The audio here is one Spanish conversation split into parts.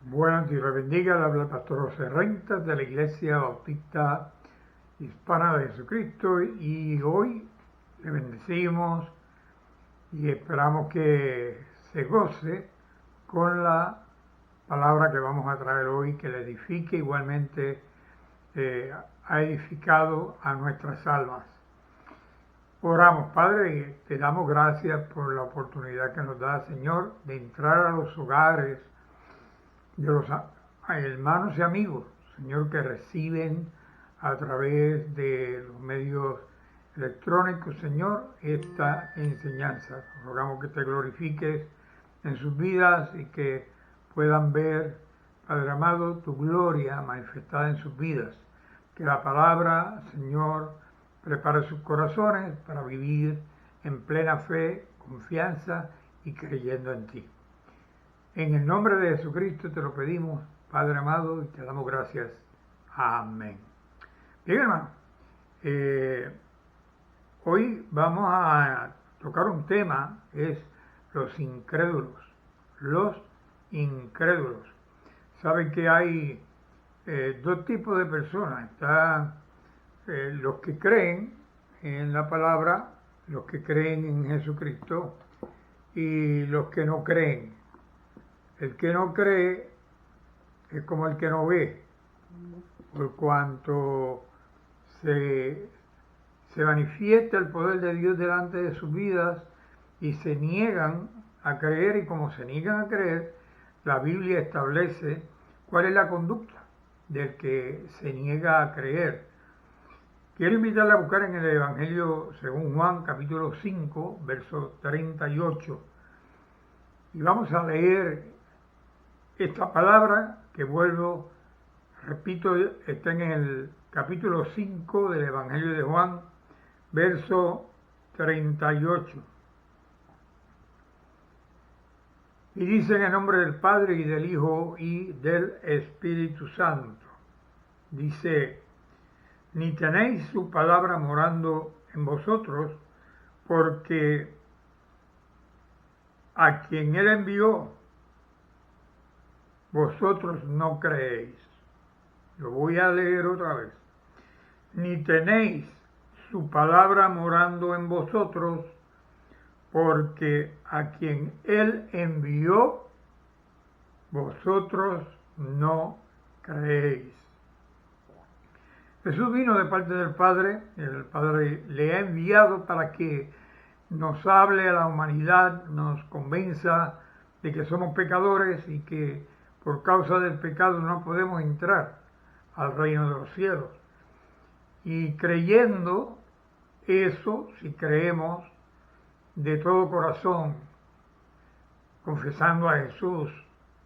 Buenas, Dios le bendiga, le habla el pastor José Rentas de la Iglesia Bautista Hispana de Jesucristo y hoy le bendecimos y esperamos que se goce con la palabra que vamos a traer hoy, que le edifique igualmente, ha edificado a nuestras almas. Oramos, Padre, y te damos gracias por la oportunidad que nos da, Señor, de entrar a los hogares de los hermanos y amigos, Señor, que reciben a través de los medios electrónicos, Señor, esta enseñanza. Rogamos que te glorifiques en sus vidas y que puedan ver, Padre amado, tu gloria manifestada en sus vidas. Que la palabra, Señor, prepare sus corazones para vivir en plena fe, confianza y creyendo en ti. En el nombre de Jesucristo te lo pedimos, Padre amado, y te damos gracias. Amén. Bien, hermano, hoy vamos a tocar un tema, es los incrédulos. Los incrédulos. Saben que hay dos tipos de personas. Están los que creen en la palabra, los que creen en Jesucristo y los que no creen. El que no cree es como el que no ve, por cuanto se manifiesta el poder de Dios delante de sus vidas y se niegan a creer, y como se niegan a creer, la Biblia establece cuál es la conducta del que se niega a creer. Quiero invitarle a buscar en el Evangelio según Juan, capítulo 5, verso 38, y vamos a leer esta palabra que repito, está en el capítulo 5 del Evangelio de Juan, verso 38. Y dice en el nombre del Padre y del Hijo y del Espíritu Santo. Dice, ni tenéis su palabra morando en vosotros, porque a quien Él envió, vosotros no creéis. Lo voy a leer otra vez. Ni tenéis su palabra morando en vosotros, porque a quien Él envió, vosotros no creéis. Jesús vino de parte del Padre, el Padre le ha enviado para que nos hable a la humanidad, nos convenza de que somos pecadores y que por causa del pecado no podemos entrar al reino de los cielos. Y creyendo eso, si creemos de todo corazón, confesando a Jesús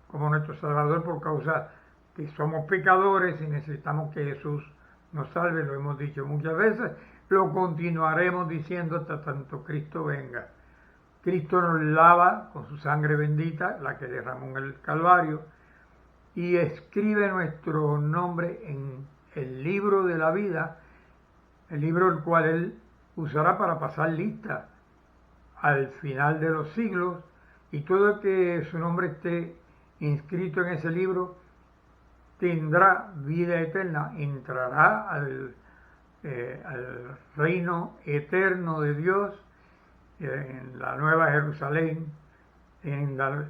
como nuestro Salvador por causa que somos pecadores y necesitamos que Jesús nos salve, lo hemos dicho muchas veces, lo continuaremos diciendo hasta tanto Cristo venga. Cristo nos lava con su sangre bendita, la que derramó en el Calvario, y escribe nuestro nombre en el libro de la vida, el libro el cual Él usará para pasar lista al final de los siglos, y todo el que su nombre esté inscrito en ese libro tendrá vida eterna, entrará al reino eterno de Dios, en la nueva Jerusalén, en la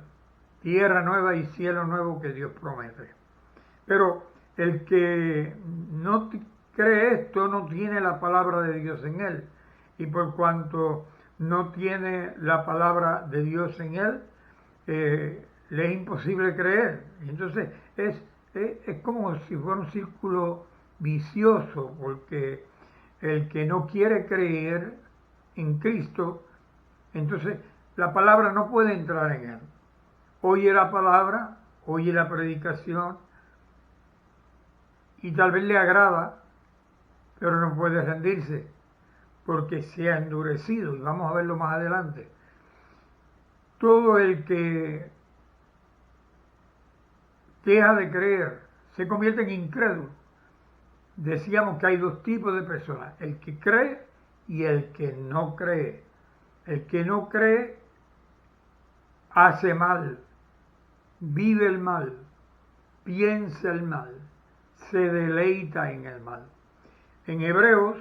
tierra nueva y cielo nuevo que Dios promete. Pero el que no cree esto no tiene la palabra de Dios en él, y por cuanto no tiene la palabra de Dios en él, le es imposible creer. Entonces es como si fuera un círculo vicioso, porque el que no quiere creer en Cristo, entonces la palabra no puede entrar en él. Oye la palabra, oye la predicación y tal vez le agrada, pero no puede rendirse porque se ha endurecido, y vamos a verlo más adelante. Todo el que deja de creer se convierte en incrédulo. Decíamos que hay dos tipos de personas, el que cree y el que no cree. El que no cree hace mal, vive el mal, piensa el mal, se deleita en el mal. En Hebreos,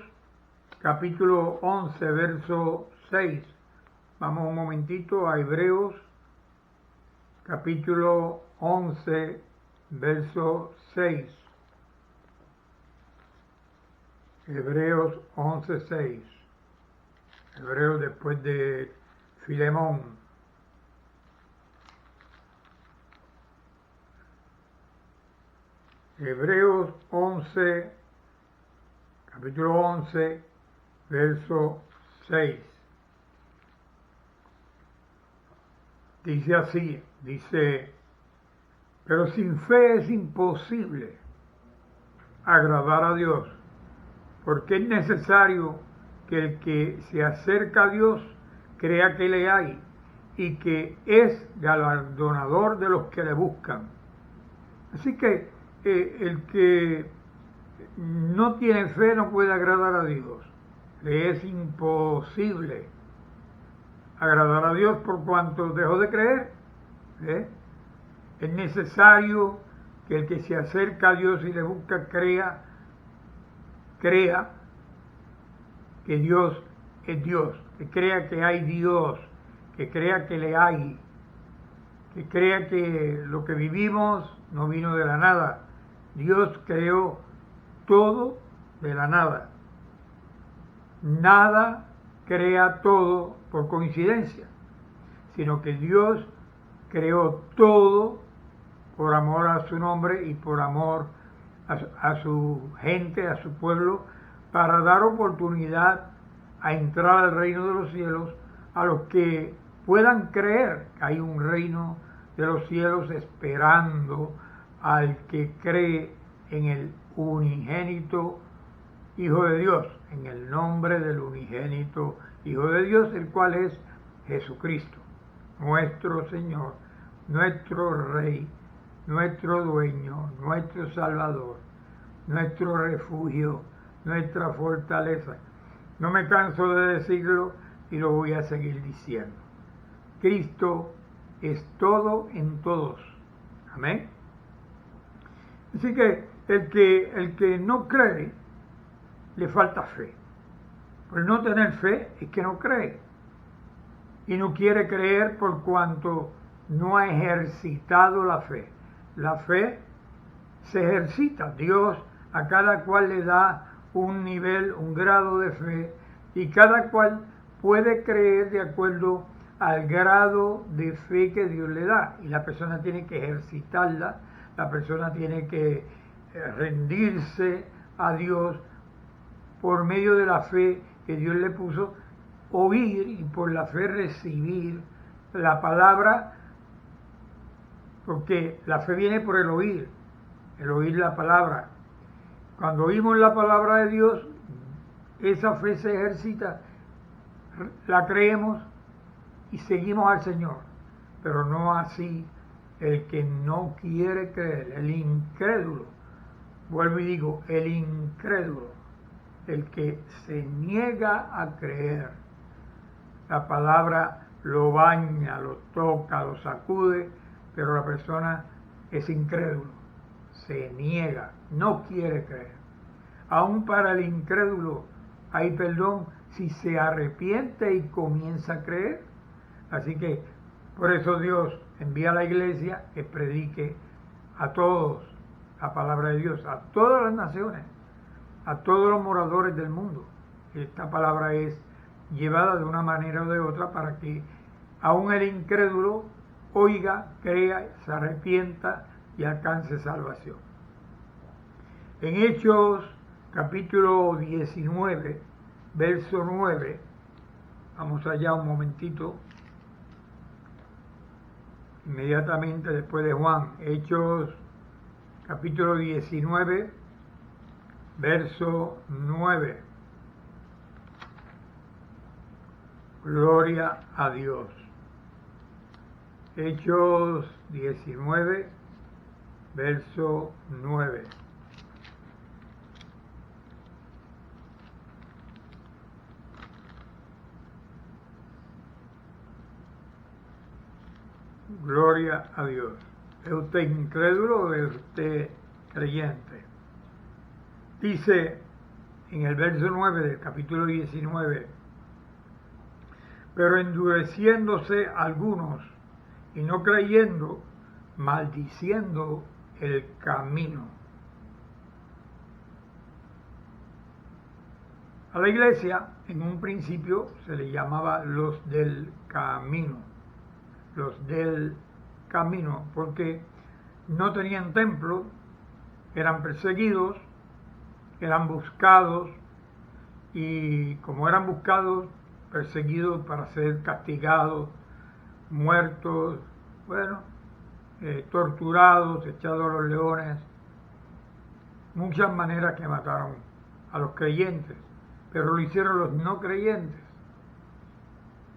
capítulo 11, verso 6, vamos un momentito a Hebreos, capítulo 11, verso 6. Hebreos 11, 6. Hebreos después de Filemón. Hebreos 11, capítulo 11, verso 6. Dice así, pero sin fe es imposible agradar a Dios, porque es necesario que el que se acerca a Dios crea que le hay y que es galardonador de los que le buscan. Así que el que no tiene fe no puede agradar a Dios. Le es imposible agradar a Dios por cuanto dejó de creer. Es necesario que el que se acerca a Dios y le busca crea que Dios es Dios, que crea que hay Dios, que crea que le hay, que crea que lo que vivimos no vino de la nada. Dios creó todo de la nada. Nada crea todo por coincidencia, sino que Dios creó todo por amor a su nombre y por amor a su gente, a su pueblo, para dar oportunidad a entrar al reino de los cielos a los que puedan creer que hay un reino de los cielos esperando al que cree en el unigénito Hijo de Dios, en el nombre del unigénito Hijo de Dios, el cual es Jesucristo, nuestro Señor, nuestro Rey, nuestro dueño, nuestro Salvador, nuestro refugio, nuestra fortaleza. No me canso de decirlo y lo voy a seguir diciendo. Cristo es todo en todos. Amén. Así que el que no cree, le falta fe. Por no tener fe es que no cree. Y no quiere creer por cuanto no ha ejercitado la fe. La fe se ejercita. Dios a cada cual le da un nivel, un grado de fe, y cada cual puede creer de acuerdo al grado de fe que Dios le da. Y la persona tiene que ejercitarla, la persona tiene que rendirse a Dios por medio de la fe que Dios le puso, oír y por la fe recibir la palabra, porque la fe viene por el oír la palabra. Cuando oímos la palabra de Dios, esa fe se ejercita, la creemos y seguimos al Señor. Pero no así el que no quiere creer, el incrédulo. Vuelvo y digo, el incrédulo, el que se niega a creer. La palabra lo baña, lo toca, lo sacude, pero la persona es incrédulo, se niega, no quiere creer. Aún para el incrédulo hay perdón si se arrepiente y comienza a creer. Así que por eso Dios envía a la iglesia que predique a todos la palabra de Dios, a todas las naciones, a todos los moradores del mundo. Esta palabra es llevada de una manera o de otra para que aún el incrédulo oiga, crea, se arrepienta y alcance salvación. En Hechos capítulo 19, verso 9, vamos allá un momentito, inmediatamente después de Juan. Hechos capítulo 19, verso 9. Gloria a Dios. Hechos 19, verso 9. Gloria a Dios. ¿Es usted incrédulo o es usted creyente? Dice en el verso 9 del capítulo 19, pero endureciéndose algunos y no creyendo, maldiciendo el camino. A la iglesia en un principio se le llamaba los del camino, porque no tenían templo, eran perseguidos, eran buscados, y como eran buscados, perseguidos para ser castigados, muertos, torturados, echados a los leones, muchas maneras que mataron a los creyentes, pero lo hicieron los no creyentes,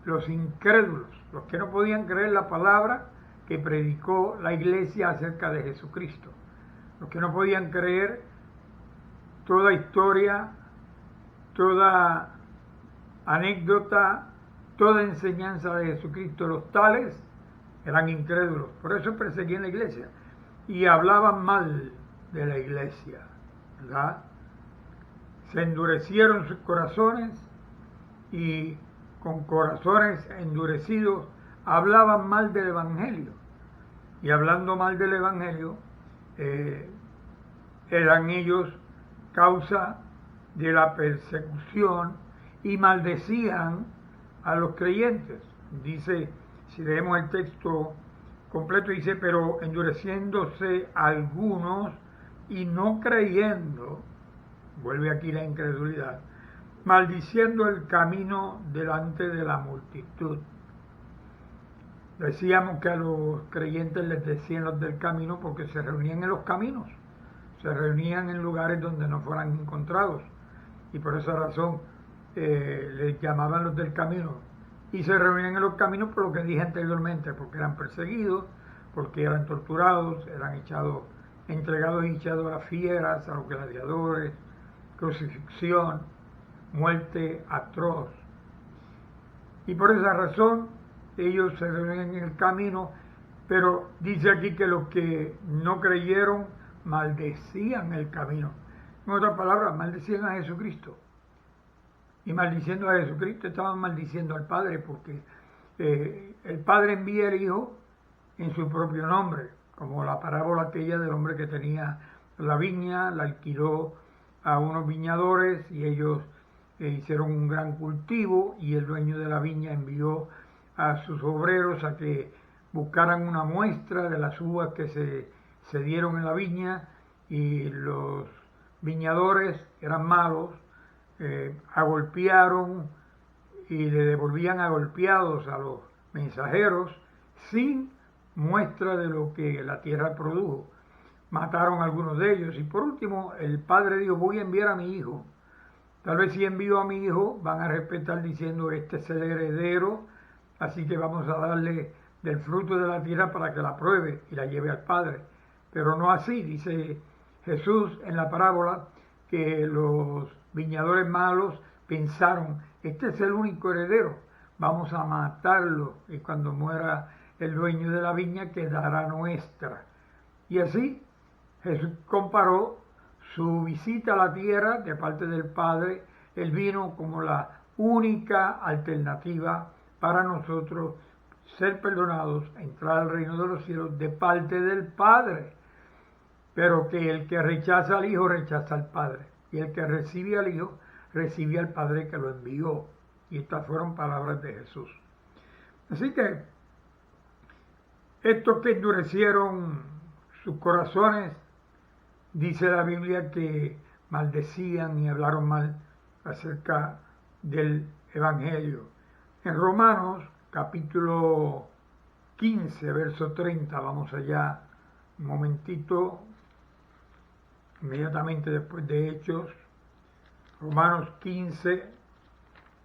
los incrédulos, los que no podían creer la palabra que predicó la iglesia acerca de Jesucristo, los que no podían creer toda historia, toda anécdota, toda enseñanza de Jesucristo. Los tales eran incrédulos, por eso perseguían la iglesia y hablaban mal de la iglesia, ¿verdad? Se endurecieron sus corazones y con corazones endurecidos hablaban mal del evangelio, y hablando mal del evangelio eran ellos causa de la persecución y maldecían a los creyentes. Dice, si leemos el texto completo, dice, pero endureciéndose algunos y no creyendo, vuelve aquí la incredulidad, maldiciendo el camino delante de la multitud. Decíamos que a los creyentes les decían los del camino porque se reunían en los caminos, se reunían en lugares donde no fueran encontrados, y por esa razón les llamaban los del camino, y se reunían en los caminos por lo que dije anteriormente, porque eran perseguidos, porque eran torturados, eran entregados y echados a las fieras, a los gladiadores, crucifixión, muerte atroz. Y por esa razón ellos se reunían en el camino, pero dice aquí que los que no creyeron maldecían el camino. En otras palabras, maldecían a Jesucristo. Y maldiciendo a Jesucristo estaban maldiciendo al Padre, porque el Padre envía al Hijo en su propio nombre, como la parábola aquella del hombre que tenía la viña, la alquiló a unos viñadores y ellos hicieron un gran cultivo, y el dueño de la viña envió a sus obreros a que buscaran una muestra de las uvas que se dieron en la viña, y los viñadores eran malos, agolpearon y le devolvían agolpeados a los mensajeros sin muestra de lo que la tierra produjo. Mataron a algunos de ellos, y por último el padre dijo, voy a enviar a mi hijo. Tal vez si envío a mi hijo van a respetar diciendo, este es el heredero, así que vamos a darle del fruto de la tierra para que la pruebe y la lleve al Padre. Pero no así, dice Jesús en la parábola, que los viñadores malos pensaron, este es el único heredero, vamos a matarlo, y cuando muera el dueño de la viña quedará nuestra. Y así Jesús comparó su visita a la tierra de parte del Padre. Él vino como la única alternativa para nosotros ser perdonados, entrar al reino de los cielos de parte del Padre. Pero que el que rechaza al Hijo rechaza al Padre, y el que recibe al Hijo recibe al Padre que lo envió. Y estas fueron palabras de Jesús. Así que estos que endurecieron sus corazones, dice la Biblia que maldecían y hablaron mal acerca del Evangelio. En Romanos capítulo 15, verso 30, vamos allá un momentito, inmediatamente después de Hechos. Romanos 15,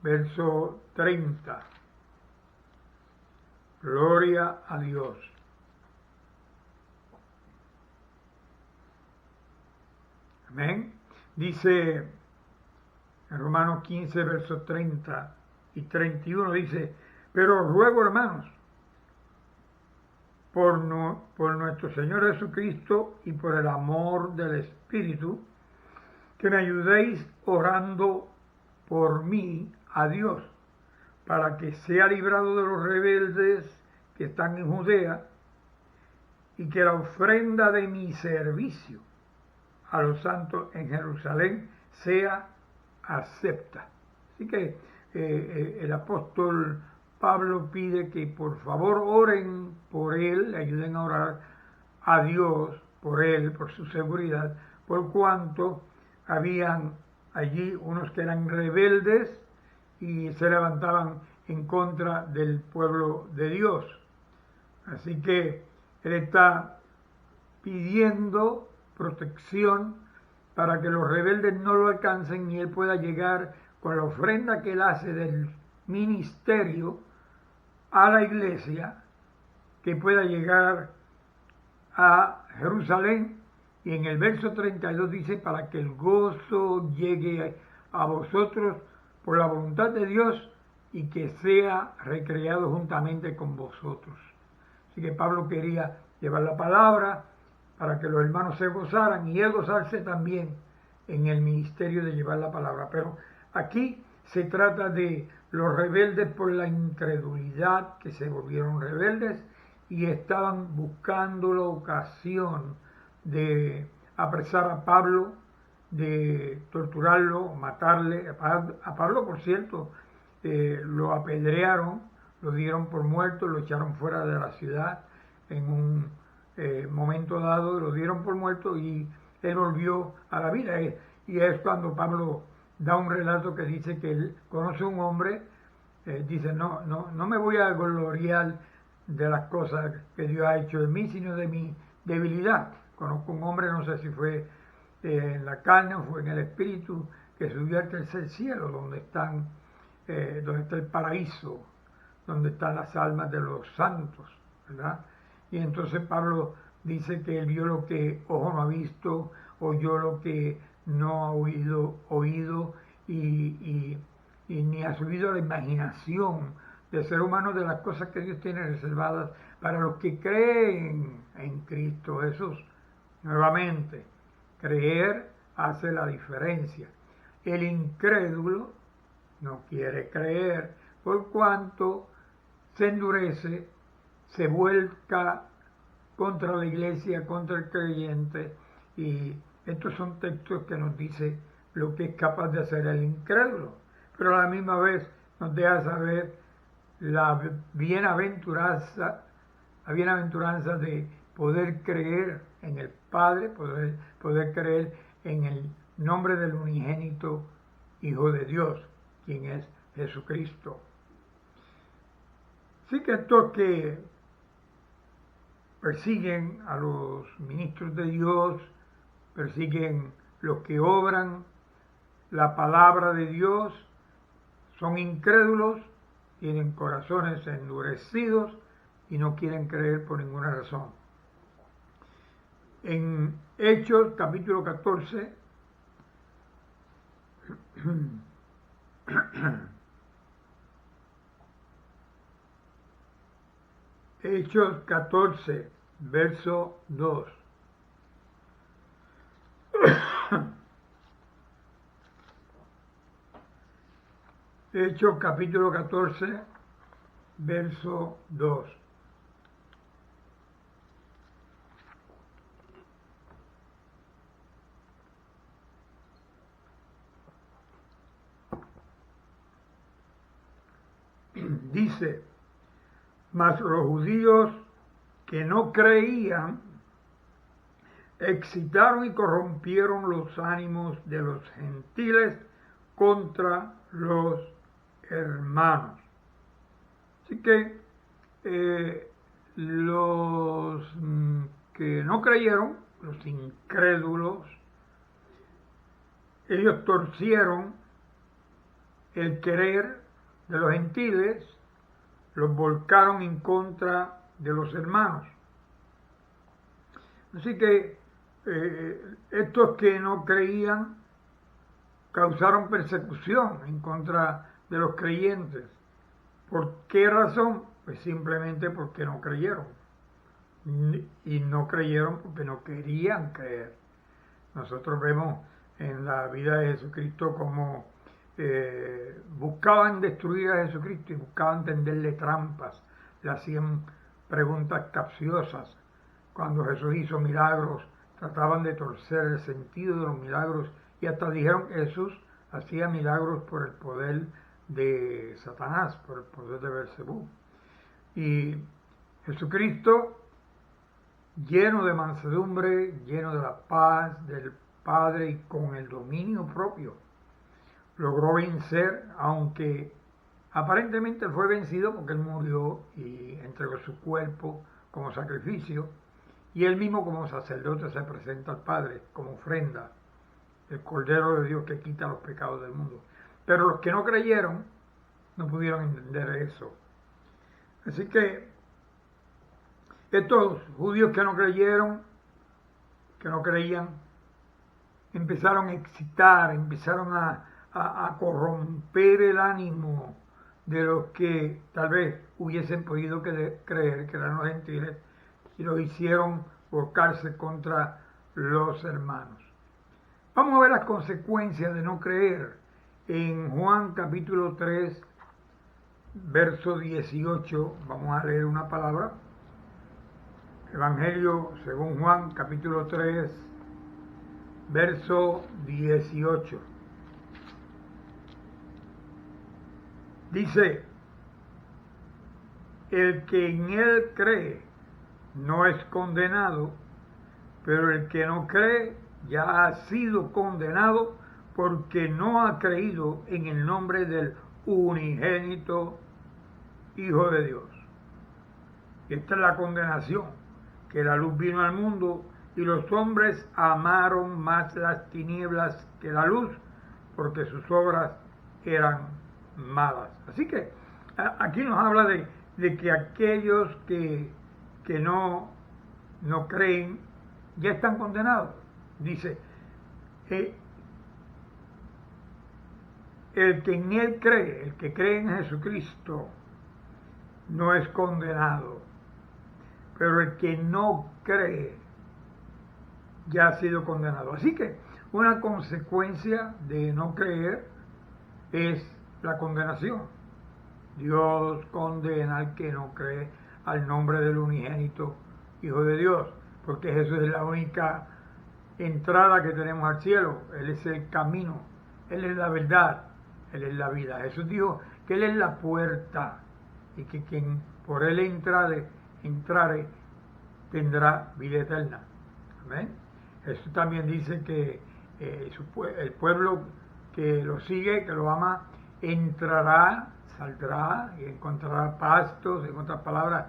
verso 30. Gloria a Dios. Amén. Dice en Romanos 15, versos 30 y 31, dice, pero ruego, hermanos, por nuestro Señor Jesucristo y por el amor del Espíritu, que me ayudéis orando por mí a Dios, para que sea librado de los rebeldes que están en Judea, y que la ofrenda de mi servicio a los santos en Jerusalén sea acepta. Así que el apóstol Pablo pide que por favor oren por él, le ayuden a orar a Dios por él, por su seguridad, por cuanto habían allí unos que eran rebeldes y se levantaban en contra del pueblo de Dios. Así que él está pidiendo protección para que los rebeldes no lo alcancen y él pueda llegar con la ofrenda que él hace del ministerio a la iglesia, que pueda llegar a Jerusalén. Y en el verso 32 dice, para que el gozo llegue a vosotros por la voluntad de Dios y que sea recreado juntamente con vosotros. Así que Pablo quería llevar la palabra para que los hermanos se gozaran y él gozarse también en el ministerio de llevar la palabra. Pero aquí se trata de los rebeldes por la incredulidad, que se volvieron rebeldes y estaban buscando la ocasión de apresar a Pablo, de torturarlo, matarle. A Pablo, por cierto, lo apedrearon, lo dieron por muerto, lo echaron fuera de la ciudad en un momento dado, lo dieron por muerto y él volvió a la vida. Y es cuando Pablo da un relato que dice que él conoce a un hombre, dice, no me voy a gloriar de las cosas que Dios ha hecho en mí, sino de mi debilidad. Conozco un hombre, no sé si fue en la carne o fue en el espíritu, que subió al tercer cielo, donde está el paraíso, donde están las almas de los santos, ¿verdad? Y entonces Pablo dice que él vio lo que ojo no ha visto, oyó lo que no ha oído y ni ha subido a la imaginación del ser humano de las cosas que Dios tiene reservadas para los que creen en Cristo Jesús. Nuevamente, creer hace la diferencia. El incrédulo no quiere creer, por cuanto se endurece, se vuelca contra la iglesia, contra el creyente, y estos son textos que nos dicen lo que es capaz de hacer el incrédulo, pero a la misma vez nos deja saber la bienaventuranza de poder creer en el Padre, poder creer en el nombre del unigénito Hijo de Dios, quien es Jesucristo. Así que estos que persiguen a los ministros de Dios, persiguen los que obran la palabra de Dios, son incrédulos, tienen corazones endurecidos y no quieren creer por ninguna razón. En Hechos capítulo 14, Hechos 14, verso 2. Hechos capítulo 14, verso 2. Dice, mas los judíos que no creían excitaron y corrompieron los ánimos de los gentiles contra los hermanos. Así que los que no creyeron, los incrédulos, ellos torcieron el querer de los gentiles, los volcaron en contra de los hermanos. Así que estos que no creían causaron persecución en contra de los creyentes. ¿Por qué razón? Pues simplemente porque no creyeron. y no creyeron porque no querían creer. Nosotros vemos en la vida de Jesucristo como buscaban destruir a Jesucristo y buscaban tenderle trampas, le hacían preguntas capciosas. Cuando Jesús hizo milagros, trataban de torcer el sentido de los milagros y hasta dijeron que Jesús hacía milagros por el poder de Satanás, por el poder de Beelzebú. Y Jesucristo, lleno de mansedumbre, lleno de la paz del Padre y con el dominio propio, logró vencer, aunque aparentemente fue vencido porque él murió y entregó su cuerpo como sacrificio, y él mismo como sacerdote se presenta al Padre como ofrenda, el Cordero de Dios que quita los pecados del mundo. Pero los que no creyeron no pudieron entender eso. Así que estos judíos que no creyeron, que no creían, empezaron a excitar, empezaron a corromper el ánimo de los que tal vez hubiesen podido creer que eran los gentiles y lo hicieron volcarse contra los hermanos. Vamos a ver las consecuencias de no creer en Juan capítulo 3, verso 18. Vamos a leer una palabra. Evangelio según Juan capítulo 3, verso 18. Dice, el que en él cree no es condenado, pero el que no cree ya ha sido condenado porque no ha creído en el nombre del unigénito Hijo de Dios. Esta es la condenación, que la luz vino al mundo y los hombres amaron más las tinieblas que la luz, porque sus obras eran malas. Así que aquí nos habla de que aquellos que no creen ya están condenados. Dice, el que en él cree, el que cree en Jesucristo, no es condenado, pero el que no cree ya ha sido condenado. Así que una consecuencia de no creer es la condenación. Dios condena al que no cree al nombre del unigénito Hijo de Dios, porque Jesús es la única entrada que tenemos al cielo. Él es el camino, Él es la verdad, Él es la vida. Jesús dijo que Él es la puerta y que quien por Él entrare tendrá vida eterna. Amén. Jesús también dice que el pueblo que lo sigue, que lo ama, entrará, saldrá y encontrará pastos, en otras palabras,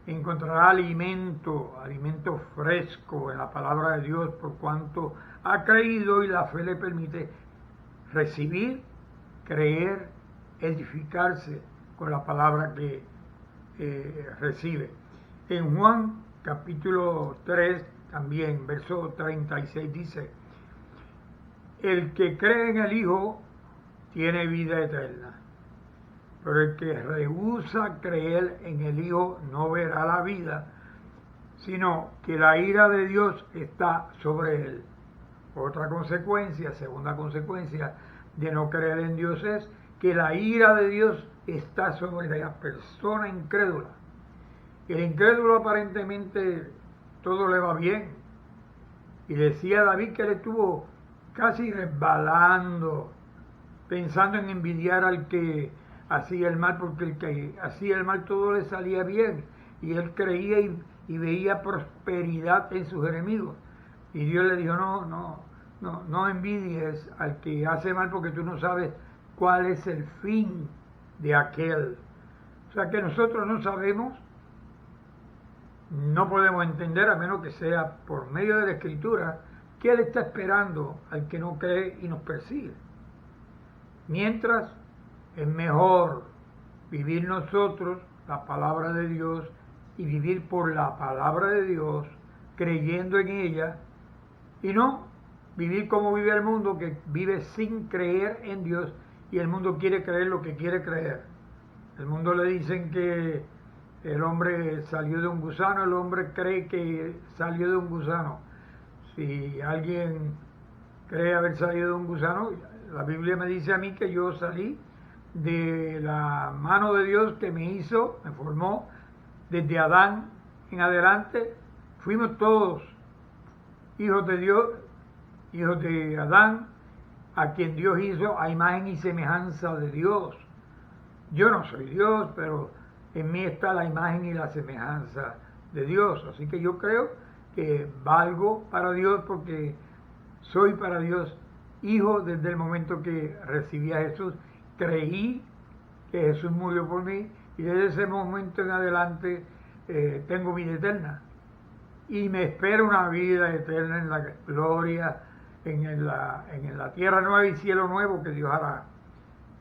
encontrará alimento fresco en la palabra de Dios, por cuanto ha creído y la fe le permite recibir, creer, edificarse con la palabra que recibe. En Juan capítulo 3 también, verso 36 dice, el que cree en el Hijo tiene vida eterna, pero el que rehúsa creer en el Hijo no verá la vida, sino que la ira de Dios está sobre él. Otra consecuencia, segunda consecuencia de no creer en Dios es que la ira de Dios está sobre la persona incrédula. El incrédulo aparentemente todo le va bien. Y decía David que él estuvo casi resbalando, pensando en envidiar al que hacía el mal, porque el que hacía el mal todo le salía bien. Y él creía y veía prosperidad en sus enemigos. Y Dios le dijo, no envidies al que hace mal, porque tú no sabes cuál es el fin de aquel. O sea que nosotros no sabemos, no podemos entender, a menos que sea por medio de la Escritura, que Él está esperando al que no cree y nos persigue. Mientras, es mejor vivir nosotros la palabra de Dios y vivir por la palabra de Dios, creyendo en ella, y no vivir como vive el mundo, que vive sin creer en Dios, y el mundo quiere creer lo que quiere creer. El mundo le dicen que el hombre salió de un gusano, el hombre cree que salió de un gusano. Si alguien cree haber salido de un gusano, la Biblia me dice a mí que yo salí de la mano de Dios que me hizo, me formó, desde Adán en adelante, fuimos todos hijos de Dios, hijos de Adán, a quien Dios hizo a imagen y semejanza de Dios. Yo no soy Dios, pero en mí está la imagen y la semejanza de Dios. Así que yo creo que valgo para Dios porque soy para Dios hijo desde el momento que recibí a Jesús. Creí que Jesús murió por mí y desde ese momento en adelante tengo vida eterna. Y me espera una vida eterna en la gloria, en la tierra nueva y cielo nuevo que Dios hará.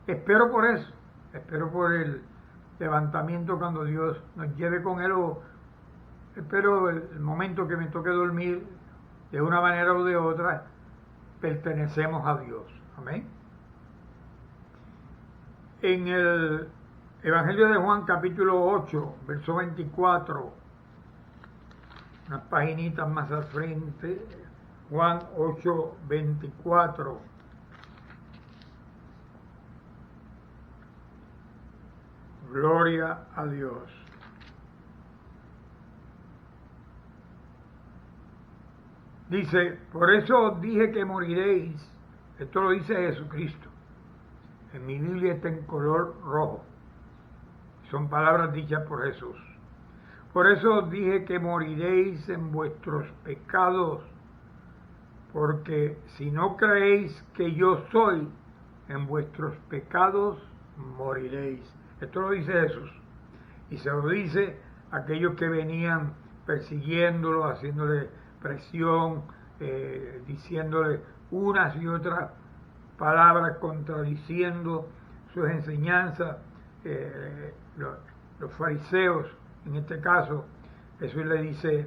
Espero por eso, espero por el levantamiento cuando Dios nos lleve con Él, o espero el momento que me toque dormir, de una manera o de otra, pertenecemos a Dios. Amén. En el Evangelio de Juan, capítulo 8, verso 24, unas paginitas más al frente, Juan 8, 24. Gloria a Dios. Dice, por eso os dije que moriréis. Esto lo dice Jesucristo. En mi Biblia está en color rojo. Son palabras dichas por Jesús. Por eso os dije que moriréis en vuestros pecados, porque si no creéis que yo soy, en vuestros pecados moriréis. Esto lo dice Jesús. Y se lo dice a aquellos que venían persiguiéndolo, haciéndole presión, diciéndole unas y otras palabras, contradiciendo sus enseñanzas. Los fariseos, en este caso, Jesús le dice,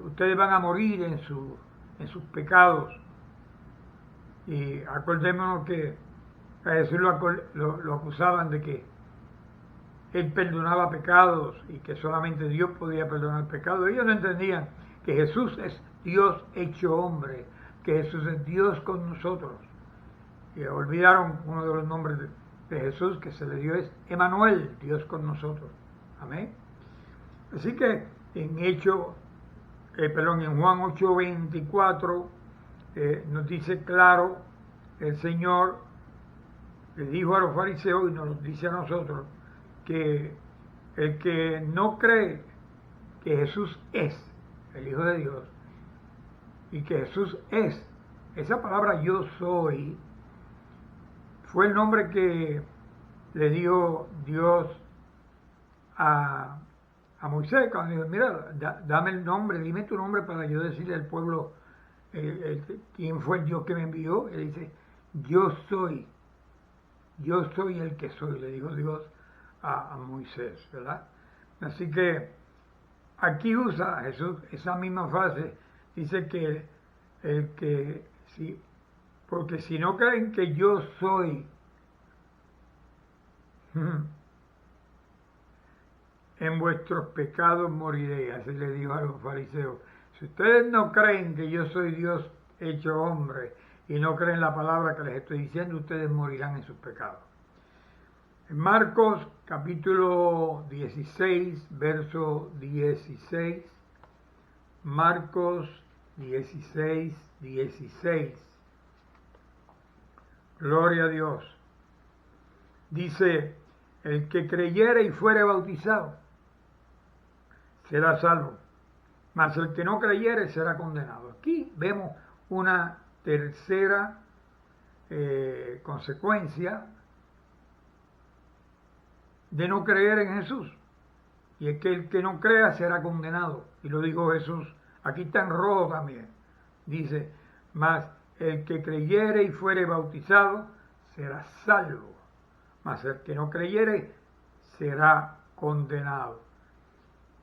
ustedes van a morir en sus pecados. Y acordémonos que a Jesús lo acusaban de que Él perdonaba pecados y que solamente Dios podía perdonar pecados. Ellos no entendían que Jesús es Dios hecho hombre, que Jesús es Dios con nosotros. Y olvidaron uno de los nombres de Jesús que se le dio, es Emanuel, Dios con nosotros. Amén. Así que en Juan 8:24 nos dice claro, el Señor le dijo a los fariseos y nos lo dice a nosotros, que el que no cree que Jesús es el Hijo de Dios y que Jesús es, esa palabra yo soy, fue el nombre que le dio Dios a Moisés cuando dijo, mira, dame el nombre, dime tu nombre para yo decirle al pueblo quién fue el Dios que me envió. Él dice, yo soy el que soy, le dijo Dios a Moisés, ¿verdad? Así que aquí usa Jesús esa misma frase, dice que porque si no creen que yo soy, en vuestros pecados moriréis, así le dijo a los fariseos. Si ustedes no creen que yo soy Dios hecho hombre y no creen la palabra que les estoy diciendo, ustedes morirán en sus pecados. En Marcos capítulo 16, verso 16, Marcos 16, 16. Gloria a Dios. Dice, el que creyere y fuere bautizado será salvo, mas el que no creyere será condenado. Aquí vemos una tercera consecuencia de no creer en Jesús, y es que el que no crea será condenado, y lo dijo Jesús, aquí está en rojo también, dice, mas el que creyere y fuere bautizado será salvo, mas el que no creyere será condenado.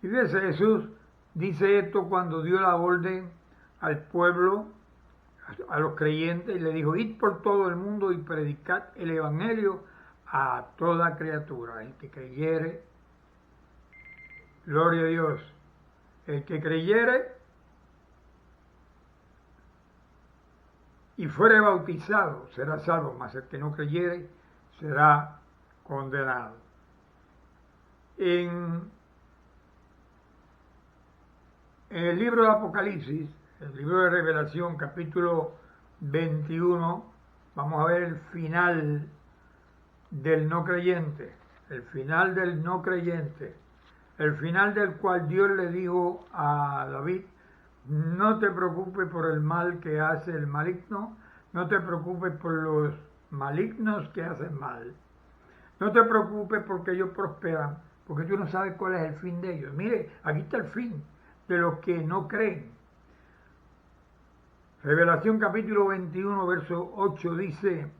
Y fíjese, Jesús dice esto cuando dio la orden al pueblo, a los creyentes, y le dijo, id por todo el mundo y predicad el evangelio a toda criatura. El que creyere Gloria a Dios. El que creyere y fuere bautizado será salvo, mas el que no creyere será condenado. En el libro de Apocalipsis, el libro de Revelación, capítulo 21, vamos a ver el final del no creyente, el final del no creyente, el final del cual Dios le dijo a David: no te preocupes por el mal que hace el maligno, no te preocupes por los malignos que hacen mal, no te preocupes porque ellos prosperan, porque tú no sabes cuál es el fin de ellos. Mire, aquí está el fin de los que no creen. Revelación capítulo 21, verso 8 dice: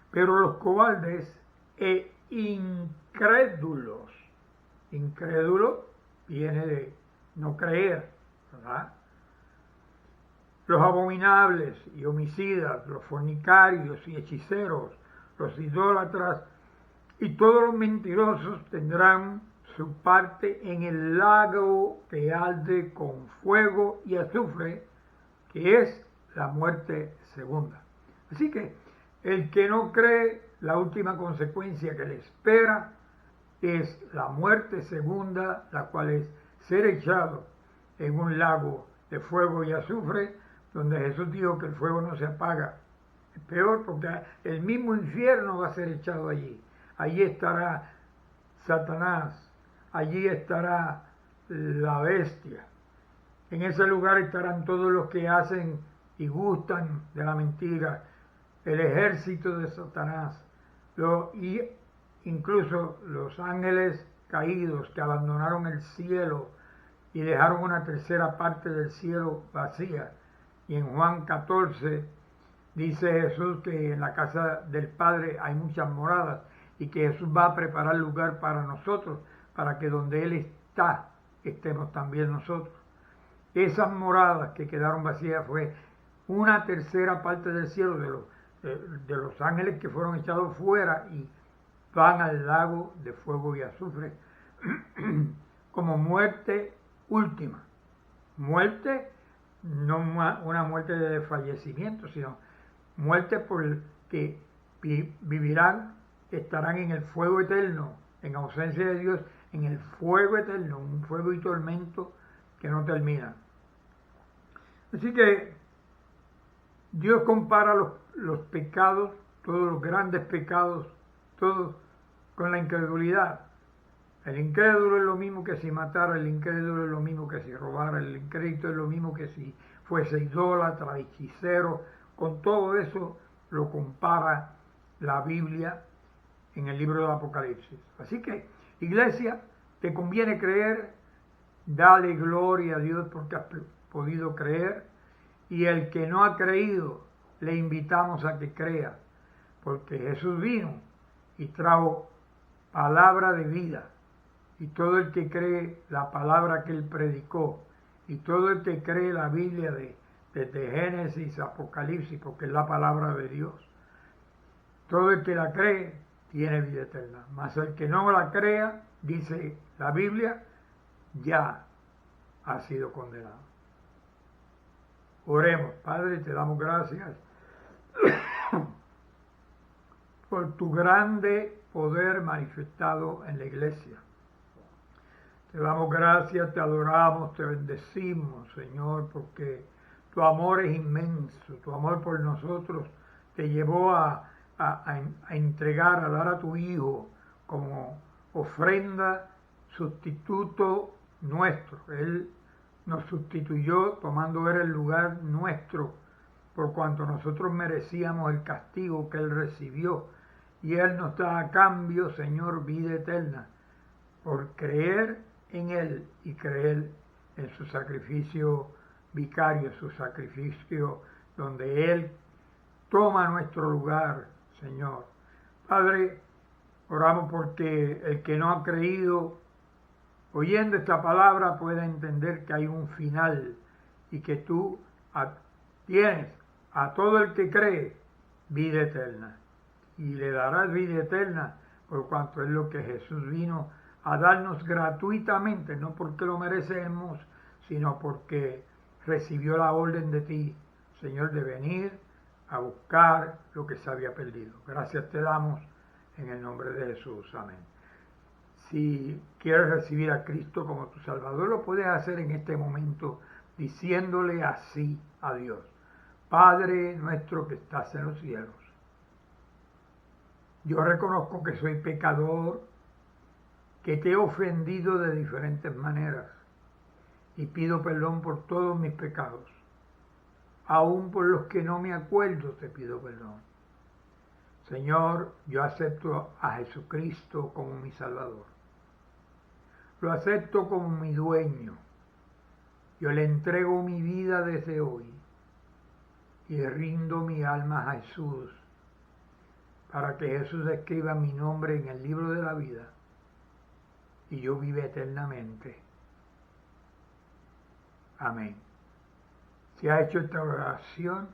pero los cobardes e incrédulos, incrédulo viene de no creer, ¿verdad? Los abominables y homicidas, los fornicarios y hechiceros, los idólatras y todos los mentirosos tendrán su parte en el lago que arde con fuego y azufre, que es la muerte segunda. Así que el que no cree, la última consecuencia que le espera es la muerte segunda, la cual es ser echado en un lago de fuego y azufre, donde Jesús dijo que el fuego no se apaga. Es peor porque el mismo infierno va a ser echado allí. Allí estará Satanás, allí estará la bestia. En ese lugar estarán todos los que hacen y gustan de la mentira, el ejército de Satanás, y incluso los ángeles caídos que abandonaron el cielo y dejaron una tercera parte del cielo vacía. Y en Juan 14 dice Jesús que en la casa del Padre hay muchas moradas y que Jesús va a preparar lugar para nosotros, para que donde Él está, estemos también nosotros. Esas moradas que quedaron vacías fue una tercera parte del cielo de los ángeles que fueron echados fuera y van al lago de fuego y azufre como muerte última. Muerte, no una muerte de fallecimiento, sino muerte por el que vivirán, estarán en el fuego eterno, en ausencia de Dios, en el fuego eterno, un fuego y tormento que no termina. Así que Dios compara los pecados, todos los grandes pecados, todos con la incredulidad. El incrédulo es lo mismo que si matara, el incrédulo es lo mismo que si robara, el incrédulo es lo mismo que si fuese idólatra, hechicero. Con todo eso lo compara la Biblia en el libro de Apocalipsis. Así que, iglesia, te conviene creer, dale gloria a Dios porque has podido creer, y el que no ha creído, le invitamos a que crea, porque Jesús vino y trajo palabra de vida, y todo el que cree la palabra que Él predicó, y todo el que cree la Biblia desde Génesis a Apocalipsis, porque es la palabra de Dios, todo el que la cree tiene vida eterna. Mas el que no la crea, dice la Biblia, ya ha sido condenado. Oremos. Padre, te damos gracias por tu grande poder manifestado en la iglesia. Te damos gracias, te adoramos, te bendecimos, Señor, porque tu amor es inmenso, tu amor por nosotros te llevó a entregar, a dar a tu Hijo como ofrenda, sustituto nuestro. Él nos sustituyó tomando Él el lugar nuestro, por cuanto nosotros merecíamos el castigo que Él recibió. Y Él nos da a cambio, Señor, vida eterna, por creer en Él y creer en su sacrificio vicario, su sacrificio donde Él toma nuestro lugar, Señor. Padre, oramos porque el que no ha creído, oyendo esta palabra, pueda entender que hay un final y que tú tienes a todo el que cree vida eterna. Y le darás vida eterna por cuanto es lo que Jesús vino a darnos gratuitamente, no porque lo merecemos, sino porque recibió la orden de ti, Señor, de venir a buscar lo que se había perdido. Gracias te damos en el nombre de Jesús. Amén. Si quieres recibir a Cristo como tu Salvador, lo puedes hacer en este momento diciéndole así a Dios: Padre nuestro que estás en los cielos, yo reconozco que soy pecador, que te he ofendido de diferentes maneras y pido perdón por todos mis pecados. Aún por los que no me acuerdo te pido perdón. Señor, yo acepto a Jesucristo como mi Salvador. Lo acepto como mi dueño. Yo le entrego mi vida desde hoy y rindo mi alma a Jesús para que Jesús escriba mi nombre en el libro de la vida y yo viva eternamente. Amén. Si has hecho esta oración,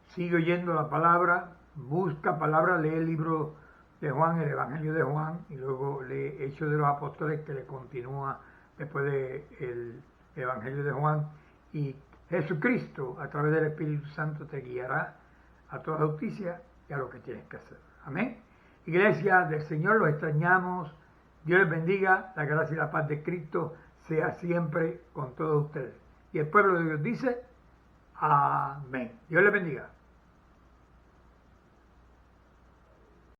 sigue oyendo la palabra, busca palabra, lee el libro de Juan, el Evangelio de Juan, y luego lee Hechos de los Apóstoles, que le continúa después del Evangelio de Juan, y Jesucristo, a través del Espíritu Santo, te guiará a toda justicia y a lo que tienes que hacer. Amén. Iglesia del Señor, los extrañamos. Dios les bendiga. La gracia y la paz de Cristo sea siempre con todos ustedes. Y el pueblo de Dios dice: amén. Dios les bendiga.